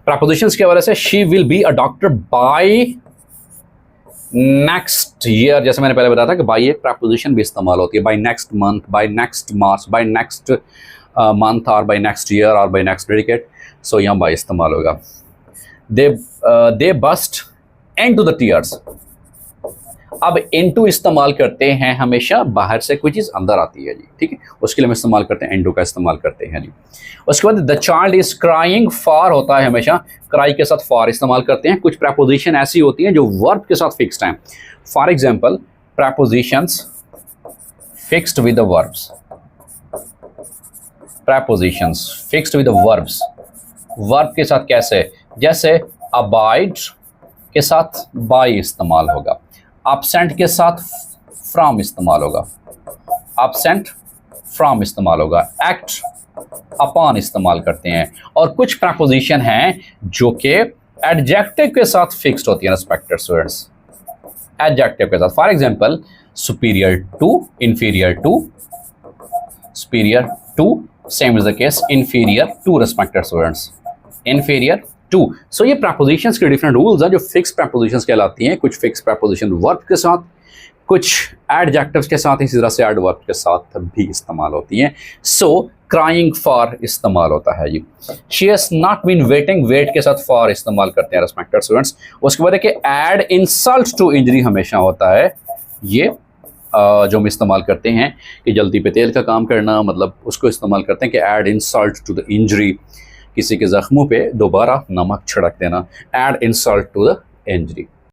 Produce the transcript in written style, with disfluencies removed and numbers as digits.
Propositions के हवाले से she will be a doctor by next year, जैसे मैंने पहले बताया था कि बाय एक प्रपोजिशन भी इस्तेमाल होती है, by next month, by next March, by next month और बाय नेक्स्ट ईयर और बाय नेक्स्ट डेडिकेट। सो यहाँ बाय इस्तेमाल होगा। They burst into the tears. अब इनटू इस्तेमाल करते हैं हमेशा बाहर से कोई चीज़ अंदर आती है जी, ठीक है, उसके लिए हम इस्तेमाल करते हैं इनटू का इस्तेमाल करते हैं जी। उसके बाद the child is crying for होता है, हमेशा क्राई के साथ फॉर इस्तेमाल करते हैं। कुछ प्रपोजिशन ऐसी होती हैं जो वर्ब के साथ फिक्स्ड हैं। For example propositions fixed with the verbs, propositions fixed with the verbs, verb के साथ कैसे, जैसे अबाइड के साथ बाय इस्तेमाल होगा, absent के साथ फ्रॉम इस्तेमाल होगा, absent फ्रॉम इस्तेमाल होगा, एक्ट अपॉन इस्तेमाल करते हैं। और कुछ प्रपोजिशन हैं जो कि एडजेक्टिव के साथ फिक्स्ड होती है रिस्पेक्टेड स्टूडेंट्स, एडजेक्टिव के साथ। For example superior to, inferior to, superior to, same is the case inferior to respected students, inferior to. So ये प्रपोजिशंस के डिफरेंट रूल्स हैं जो फिक्स प्रपोजिशंस कहलाती हैं। कुछ फिक्स प्रपोजिशन वर्ब के साथ, कुछ एडजेक्टिव्स के साथ, इसी तरह से एडवर्ब के साथ भी इस्तेमाल होती हैं। सो क्राइंग फॉर इस्तेमाल होता है जी। She has not been waiting, wait के साथ फॉर इस्तेमाल करते हैं रिस्पेक्टेड स्टूडेंट्स। उसके बाद है कि एड इंसल्ट टू इंजरी हमेशा होता है, ये जो हम इस्तेमाल करते हैं कि जल्दी पे तेल का काम करना, मतलब उसको इस्तेमाल करते हैं कि add insult to the injury, किसी के ज़ख्मों पे दोबारा नमक छिड़क देना, add insult to the injury.